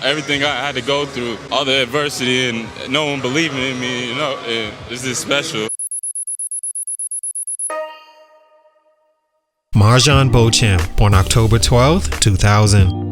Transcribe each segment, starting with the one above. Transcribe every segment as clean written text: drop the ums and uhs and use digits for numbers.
Everything I had to go through, all the adversity and no one believing in me, it's just special. MarJon Beauchamp, born October 12, 2000.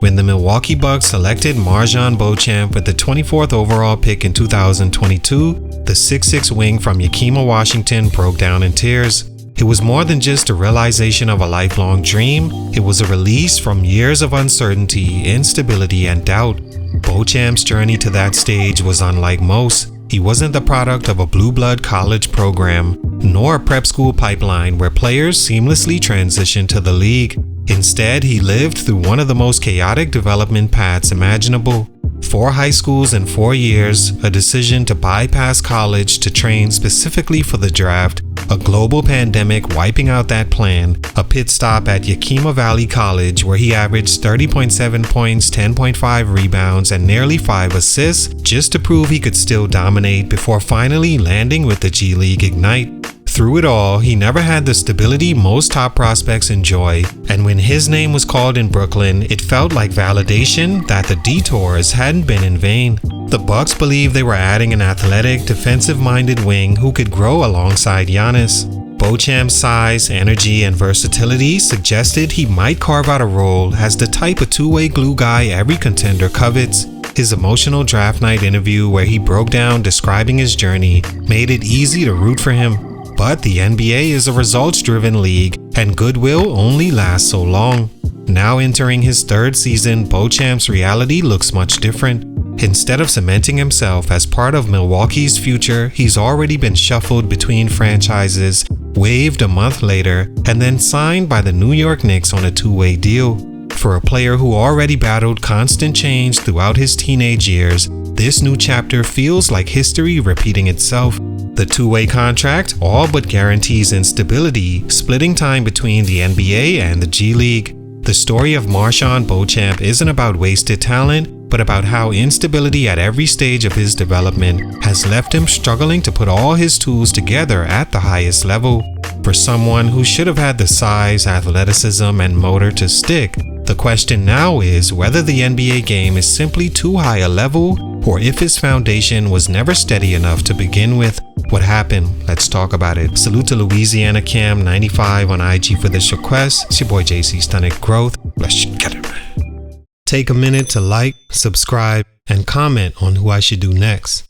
When the Milwaukee Bucks selected MarJon Beauchamp with the 24th overall pick in 2022, the 6'6" wing from Yakima, Washington broke down in tears. It was more than just a realization of a lifelong dream. It was a release from years of uncertainty, instability, and doubt. Beauchamp's journey to that stage was unlike most. He wasn't the product of a blue blood college program, nor a prep school pipeline where players seamlessly transitioned to the league. Instead, he lived through one of the most chaotic development paths imaginable. 4 high schools in 4 years, a decision to bypass college to train specifically for the draft, a global pandemic wiping out that plan, a pit stop at Yakima Valley College where he averaged 30.7 points, 10.5 rebounds, and nearly 5 assists just to prove he could still dominate before finally landing with the G League Ignite. Through it all, he never had the stability most top prospects enjoy, and when his name was called in Brooklyn, it felt like validation that the detours hadn't been in vain. The Bucks believed they were adding an athletic, defensive-minded wing who could grow alongside Giannis. Beauchamp's size, energy, and versatility suggested he might carve out a role as the type of two-way glue guy every contender covets. His emotional draft night interview where he broke down describing his journey made it easy to root for him. But the NBA is a results-driven league, and goodwill only lasts so long. Now entering his 3rd season, Beauchamp's reality looks much different. Instead of cementing himself as part of Milwaukee's future, he's already been shuffled between franchises, waived a month later, and then signed by the New York Knicks on a 2-way deal. For a player who already battled constant change throughout his teenage years, this new chapter feels like history repeating itself. The 2-way contract all but guarantees instability, splitting time between the NBA and the G League. The story of MarJon Beauchamp isn't about wasted talent, but about how instability at every stage of his development has left him struggling to put all his tools together at the highest level. For someone who should have had the size, athleticism, and motor to stick, the question now is whether the NBA game is simply too high a level, or if his foundation was never steady enough to begin with. What happened? Let's talk about it. Salute to Louisiana Cam 95 on IG for this request. It's your boy JC Stunted Growth. Let's get it, man. Take a minute to like, subscribe, and comment on who I should do next.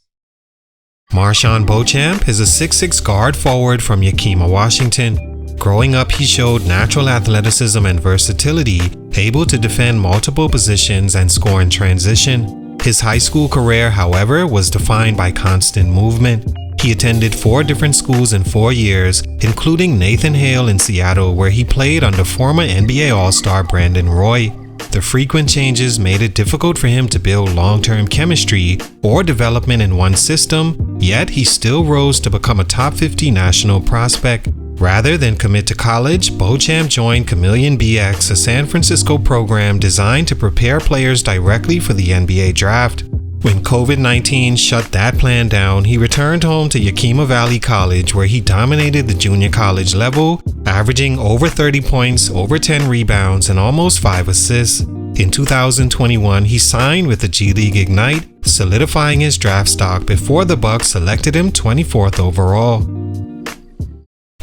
MarJon Beauchamp is a 6'6" guard forward from Yakima, Washington. Growing up, he showed natural athleticism and versatility, able to defend multiple positions and score in transition. His high school career, however, was defined by constant movement. He attended 4 different schools in 4 years, including Nathan Hale in Seattle, where he played under former NBA All-Star Brandon Roy. The frequent changes made it difficult for him to build long-term chemistry or development in one system, yet he still rose to become a top 50 national prospect. Rather than commit to college, Beauchamp joined Chameleon BX, a San Francisco program designed to prepare players directly for the NBA draft. When COVID-19 shut that plan down, he returned home to Yakima Valley College where he dominated the junior college level, averaging over 30 points, over 10 rebounds, and almost 5 assists. In 2021, he signed with the G League Ignite, solidifying his draft stock before the Bucks selected him 24th overall.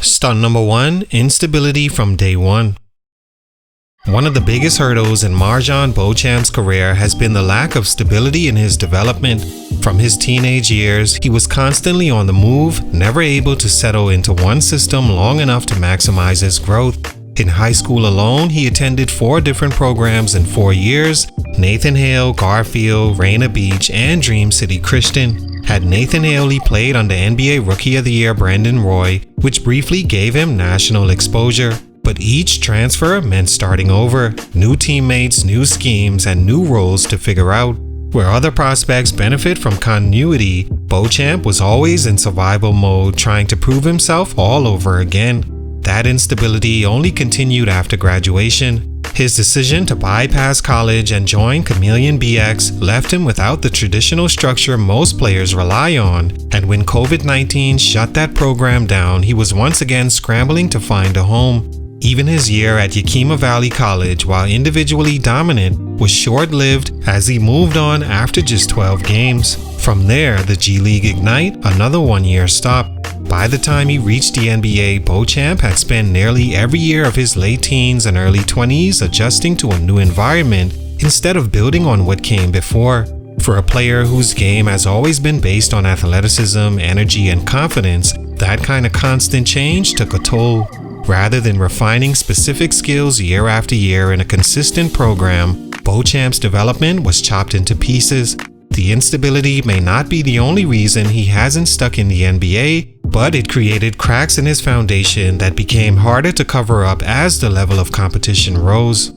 Stunt number 1, instability from day one. One of the biggest hurdles in MarJon Beauchamp's career has been the lack of stability in his development. From his teenage years, he was constantly on the move, never able to settle into one system long enough to maximize his growth. In high school alone, he attended 4 different programs in 4 years: Nathan Hale, Garfield, Rainier Beach, and Dream City Christian. At Nathan Hale, he played under NBA Rookie of the Year Brandon Roy, which briefly gave him national exposure. But each transfer meant starting over, new teammates, new schemes, and new roles to figure out. Where other prospects benefit from continuity, Beauchamp was always in survival mode, trying to prove himself all over again. That instability only continued after graduation. His decision to bypass college and join Chameleon BX left him without the traditional structure most players rely on, and when COVID-19 shut that program down, he was once again scrambling to find a home. Even his year at Yakima Valley College, while individually dominant, was short-lived as he moved on after just 12 games. From there, the G League Ignite, another one-year stop. By the time he reached the NBA, Beauchamp had spent nearly every year of his late teens and early 20s adjusting to a new environment instead of building on what came before. For a player whose game has always been based on athleticism, energy, and confidence, that kind of constant change took a toll. Rather than refining specific skills year after year in a consistent program, Beauchamp's development was chopped into pieces. The instability may not be the only reason he hasn't stuck in the NBA, but it created cracks in his foundation that became harder to cover up as the level of competition rose.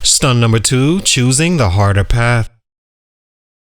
Stunt number 2, choosing the harder path.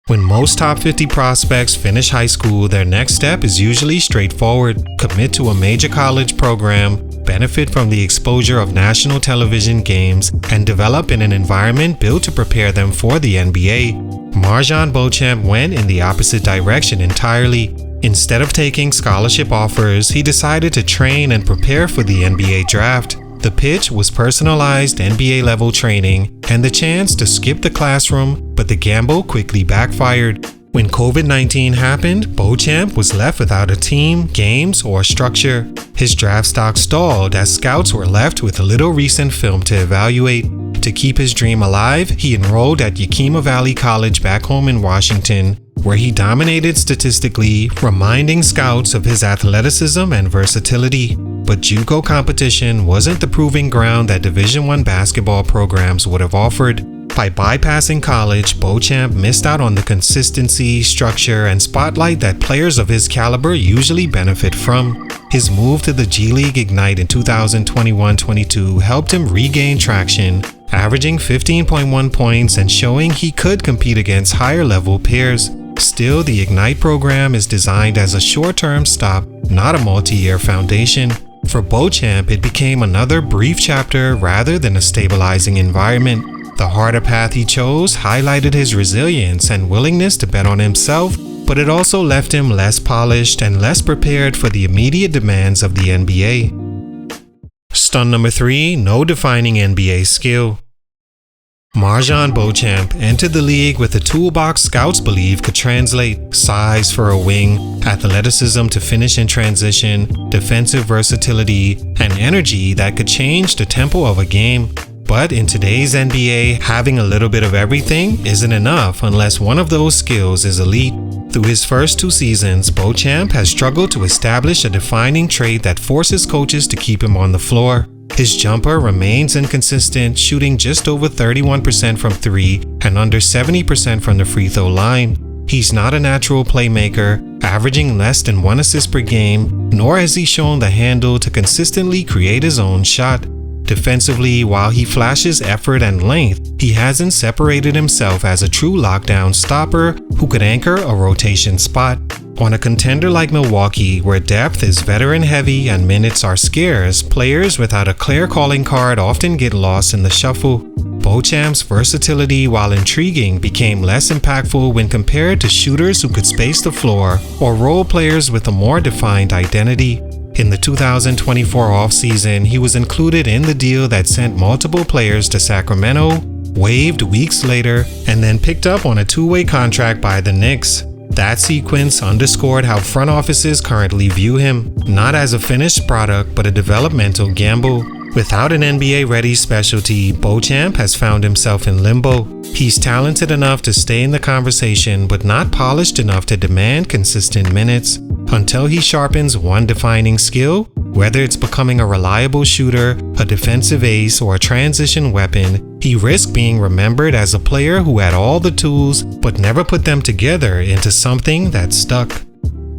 When most top 50 prospects finish high school, their next step is usually straightforward: commit to a major college program, benefit from the exposure of national television games, and develop in an environment built to prepare them for the NBA. MarJon Beauchamp went in the opposite direction entirely. Instead of taking scholarship offers, he decided to train and prepare for the NBA draft. The pitch was personalized NBA-level training and the chance to skip the classroom, but the gamble quickly backfired. When COVID-19 happened, Beauchamp was left without a team, games, or structure. His draft stock stalled as scouts were left with little recent film to evaluate. To keep his dream alive, he enrolled at Yakima Valley College back home in Washington, where he dominated statistically, reminding scouts of his athleticism and versatility. But JUCO competition wasn't the proving ground that Division I basketball programs would have offered. By bypassing college, Beauchamp missed out on the consistency, structure, and spotlight that players of his caliber usually benefit from. His move to the G League Ignite in 2021-22 helped him regain traction, averaging 15.1 points and showing he could compete against higher-level peers. Still, the Ignite program is designed as a short-term stop, not a multi-year foundation. For Beauchamp, it became another brief chapter rather than a stabilizing environment. The harder path he chose highlighted his resilience and willingness to bet on himself, but it also left him less polished and less prepared for the immediate demands of the NBA. Stunt number 3, no defining NBA skill. MarJon Beauchamp entered the league with a toolbox scouts believe could translate: size for a wing, athleticism to finish in transition, defensive versatility, and energy that could change the tempo of a game. But in today's NBA, having a little bit of everything isn't enough unless one of those skills is elite. Through his first 2 seasons, Beauchamp has struggled to establish a defining trait that forces coaches to keep him on the floor. His jumper remains inconsistent, shooting just over 31% from 3 and under 70% from the free throw line. He's not a natural playmaker, averaging less than 1 assist per game, nor has he shown the handle to consistently create his own shot. Defensively, while he flashes effort and length, he hasn't separated himself as a true lockdown stopper who could anchor a rotation spot. On a contender like Milwaukee, where depth is veteran-heavy and minutes are scarce, players without a clear calling card often get lost in the shuffle. Beauchamp's versatility, while intriguing, became less impactful when compared to shooters who could space the floor or role players with a more defined identity. In the 2024 offseason, he was included in the deal that sent multiple players to Sacramento, waived weeks later, and then picked up on a 2-way contract by the Knicks. That sequence underscored how front offices currently view him, not as a finished product but a developmental gamble. Without an NBA-ready specialty, Beauchamp has found himself in limbo. He's talented enough to stay in the conversation but not polished enough to demand consistent minutes. Until he sharpens one defining skill, whether it's becoming a reliable shooter, a defensive ace, or a transition weapon, he risks being remembered as a player who had all the tools but never put them together into something that stuck.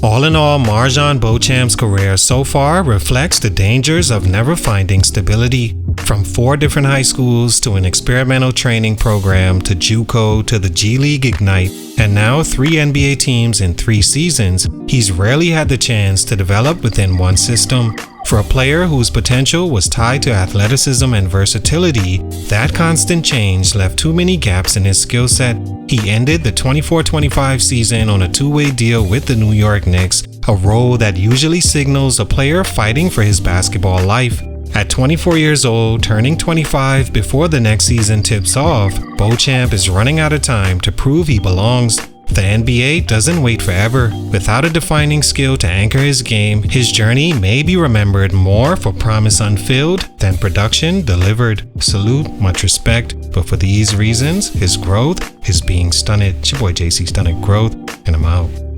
All in all, MarJon Beauchamp's career so far reflects the dangers of never finding stability. From 4 different high schools to an experimental training program to JUCO to the G League Ignite, and now 3 NBA teams in 3 seasons, he's rarely had the chance to develop within one system. For a player whose potential was tied to athleticism and versatility, that constant change left too many gaps in his skill set. He ended the 24-25 season on a 2-way deal with the New York Knicks, a role that usually signals a player fighting for his basketball life. At 24 years old, turning 25 before the next season tips off, Beauchamp is running out of time to prove he belongs. The NBA doesn't wait forever. Without a defining skill to anchor his game, his journey may be remembered more for promise unfilled than production delivered. Salute, much respect, but for these reasons, his growth is being stunted. It's your boy JC Stunted Growth, and I'm out.